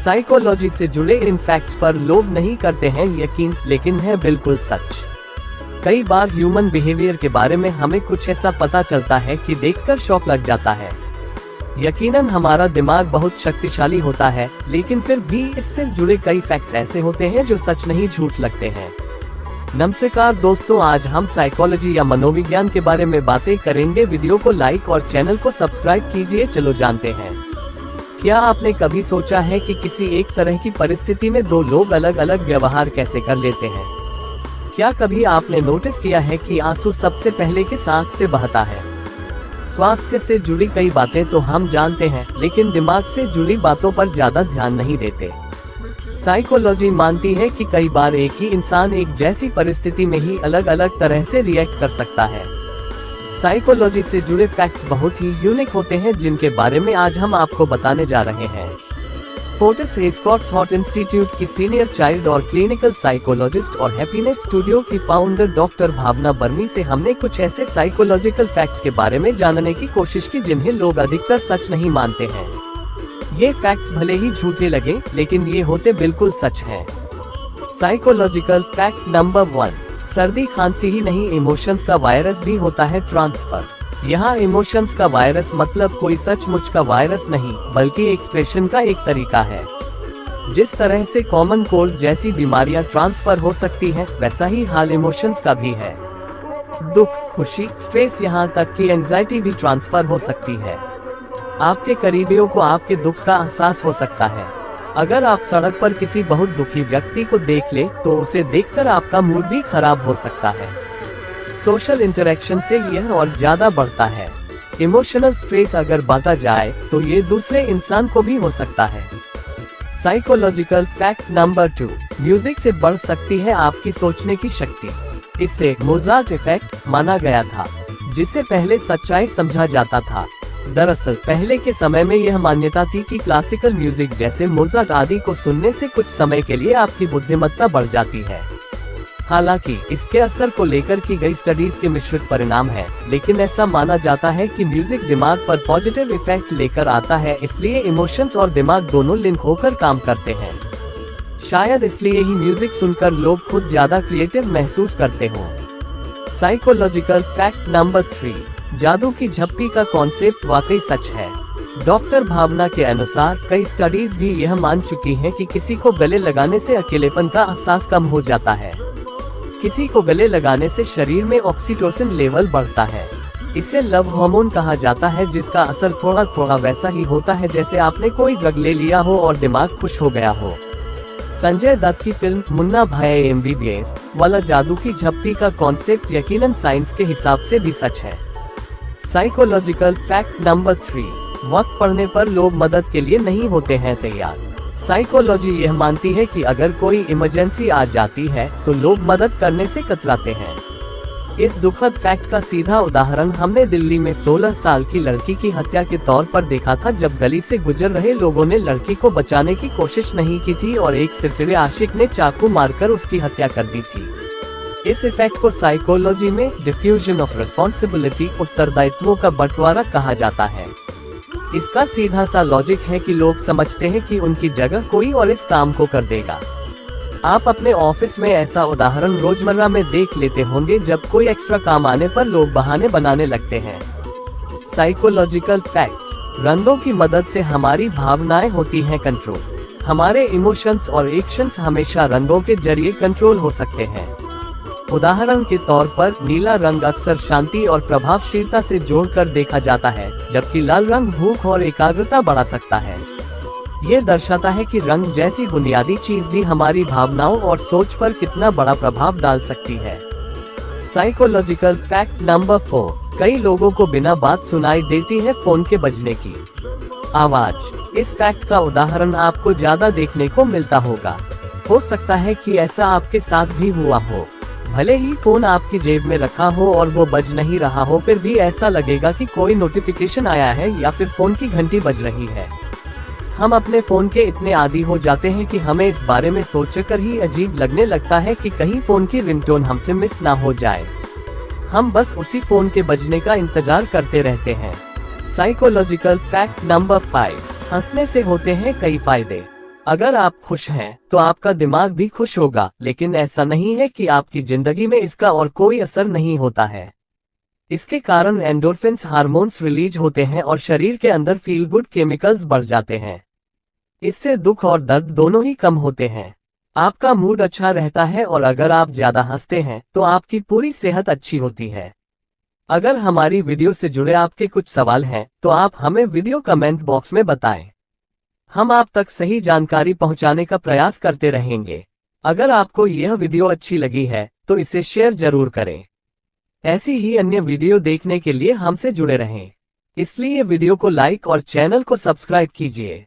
Psychology से जुड़े इन facts पर लोग नहीं करते हैं यकीन, लेकिन है बिल्कुल सच। कई बार ह्यूमन बिहेवियर के बारे में हमें कुछ ऐसा पता चलता है कि देखकर शॉक लग जाता है। यकीनन हमारा दिमाग बहुत शक्तिशाली होता है, लेकिन फिर भी इससे जुड़े कई फैक्ट्स ऐसे होते हैं जो सच नहीं झूठ लगते हैं। नमस्कार दोस्तों, आज हम साइकोलॉजी या मनोविज्ञान के बारे में बातें करेंगे। वीडियो को लाइक और चैनल को सब्सक्राइब कीजिए। चलो जानते हैं। क्या आपने कभी सोचा है कि किसी एक तरह की परिस्थिति में दो लोग अलग अलग व्यवहार कैसे कर लेते हैं? क्या कभी आपने नोटिस किया है कि आंसू सबसे पहले किस आंख से बहता है? स्वास्थ्य से जुड़ी कई बातें तो हम जानते हैं, लेकिन दिमाग से जुड़ी बातों पर ज्यादा ध्यान नहीं देते। साइकोलॉजी मानती है कि कई बार एक ही इंसान एक जैसी परिस्थिति में ही अलग अलग तरह से रिएक्ट कर सकता है। साइकोलॉजी से जुड़े फैक्ट्स बहुत ही यूनिक होते हैं, जिनके बारे में आज हम आपको बताने जा रहे हैं। फोर्टिस एस्कॉट्स हार्ट इंस्टीट्यूट की सीनियर चाइल्ड और क्लिनिकल साइकोलॉजिस्ट और हैप्पीनेस स्टूडियो की फाउंडर डॉक्टर भावना बर्मी से हमने कुछ ऐसे साइकोलॉजिकल फैक्ट्स के बारे में जानने की कोशिश की जिन्हें लोग अधिकतर सच नहीं मानते हैं। ये फैक्ट्स भले ही झूठे लगे, लेकिन ये होते बिल्कुल सच हैं। साइकोलॉजिकल फैक्ट नंबर 1, सर्दी खांसी ही नहीं, इमोशंस का वायरस भी होता है ट्रांसफर। यहाँ इमोशंस का वायरस मतलब कोई सचमुच का वायरस नहीं, बल्कि एक्सप्रेशन का एक तरीका है। जिस तरह से कॉमन कोल्ड जैसी बीमारियां ट्रांसफर हो सकती हैं, वैसा ही हाल इमोशंस का भी है। दुख, खुशी, स्ट्रेस, यहाँ तक कि एंजाइटी भी ट्रांसफर हो सकती है। आपके करीबियों को आपके दुख का एहसास हो सकता है। अगर आप सड़क पर किसी बहुत दुखी व्यक्ति को देख ले, तो उसे देखकर आपका मूड भी खराब हो सकता है। सोशल इंटरेक्शन से यह और ज्यादा बढ़ता है। इमोशनल स्ट्रेस अगर बांटा जाए तो ये दूसरे इंसान को भी हो सकता है। साइकोलॉजिकल फैक्ट नंबर 2, म्यूजिक से बढ़ सकती है आपकी सोचने की शक्ति। इसे मोजार्ट इफेक्ट माना गया था, जिसे पहले सच्चाई समझा जाता था। दरअसल पहले के समय में यह मान्यता थी कि क्लासिकल म्यूजिक जैसे मोजार्ट आदि को सुनने से कुछ समय के लिए आपकी बुद्धिमत्ता बढ़ जाती है। हालांकि इसके असर को लेकर की गई स्टडीज के मिश्रित परिणाम है, लेकिन ऐसा माना जाता है कि म्यूजिक दिमाग पर पॉजिटिव इफेक्ट लेकर आता है, इसलिए इमोशंस और दिमाग दोनों लिंक होकर काम करते हैं। शायद इसलिए ही म्यूजिक सुनकर लोग खुद ज्यादा क्रिएटिव महसूस करते हों। साइकोलॉजिकल फैक्ट नंबर 3, जादू की झप्पी का कॉन्सेप्ट वाकई सच है। डॉक्टर भावना के अनुसार कई स्टडीज भी यह मान चुकी हैं कि किसी को गले लगाने से अकेलेपन का एहसास कम हो जाता है। किसी को गले लगाने से शरीर में ऑक्सीटोसिन लेवल बढ़ता है। इसे लव हार्मोन कहा जाता है, जिसका असर थोड़ा थोड़ा वैसा ही होता है जैसे आपने कोई ड्रग ले लिया हो और दिमाग खुश हो गया हो। संजय दत्त की फिल्म मुन्ना भाई MBBS वाला जादू की झप्पी का कॉन्सेप्ट यकीनन साइंस के हिसाब से भी सच है। साइकोलॉजिकल फैक्ट नंबर 3, वक्त पड़ने पर लोग मदद के लिए नहीं होते हैं तैयार। साइकोलॉजी यह मानती है कि अगर कोई इमरजेंसी आ जाती है तो लोग मदद करने से कतराते हैं। इस दुखद फैक्ट का सीधा उदाहरण हमने दिल्ली में 16 साल की लड़की की हत्या के तौर पर देखा था, जब गली से गुजर रहे लोगों ने लड़की को बचाने की कोशिश नहीं की थी और एक सिरफिरे आशिक ने चाकू मारकर उसकी हत्या कर दी थी। इस इफेक्ट को साइकोलॉजी में डिफ्यूजन ऑफ रिस्पॉन्सिबिलिटी, उत्तरदायित्वों का बंटवारा कहा जाता है। इसका सीधा सा लॉजिक है कि लोग समझते हैं कि उनकी जगह कोई और इस काम को कर देगा। आप अपने ऑफिस में ऐसा उदाहरण रोजमर्रा में देख लेते होंगे, जब कोई एक्स्ट्रा काम आने पर लोग बहाने बनाने लगते हैं। साइकोलॉजिकल फैक्ट, रंगों की मदद से हमारी भावनाएं होती हैं कंट्रोल। हमारे इमोशंस और एक्शंस हमेशा रंगों के जरिए कंट्रोल हो सकते हैं। उदाहरण के तौर पर नीला रंग अक्सर शांति और प्रभावशीलता से जोड़कर देखा जाता है, जबकि लाल रंग भूख और एकाग्रता बढ़ा सकता है। ये दर्शाता है कि रंग जैसी बुनियादी चीज भी हमारी भावनाओं और सोच पर कितना बड़ा प्रभाव डाल सकती है। साइकोलॉजिकल फैक्ट नंबर 4, कई लोगों को बिना बात सुनाई देती है फोन के बजने की आवाज। इस फैक्ट का उदाहरण आपको ज्यादा देखने को मिलता होगा। हो सकता है कि ऐसा आपके साथ भी हुआ हो। भले ही फोन आपकी जेब में रखा हो और वो बज नहीं रहा हो, फिर भी ऐसा लगेगा कि कोई नोटिफिकेशन आया है या फिर फोन की घंटी बज रही है। हम अपने फोन के इतने आदी हो जाते हैं कि हमें इस बारे में सोचकर ही अजीब लगने लगता है कि कहीं फोन की रिंगटोन हमसे मिस ना हो जाए। हम बस उसी फोन के बजने का इंतजार करते रहते हैं। साइकोलॉजिकल फैक्ट नंबर 5, हंसने से होते हैं कई फायदे। अगर आप खुश हैं तो आपका दिमाग भी खुश होगा, लेकिन ऐसा नहीं है कि आपकी जिंदगी में इसका और कोई असर नहीं होता है। इसके कारण एंडोर्फिन्स हार्मोन्स रिलीज होते हैं और शरीर के अंदर फील गुड केमिकल्स बढ़ जाते हैं। इससे दुख और दर्द दोनों ही कम होते हैं। आपका मूड अच्छा रहता है और अगर आप ज्यादा हंसते हैं तो आपकी पूरी सेहत अच्छी होती है। अगर हमारी वीडियो से जुड़े आपके कुछ सवाल हैं तो आप हमें वीडियो कमेंट बॉक्स में बताएं। हम आप तक सही जानकारी पहुंचाने का प्रयास करते रहेंगे। अगर आपको यह वीडियो अच्छी लगी है तो इसे शेयर जरूर करें। ऐसी ही अन्य वीडियो देखने के लिए हमसे जुड़े रहें। इसलिए वीडियो को लाइक और चैनल को सब्सक्राइब कीजिए।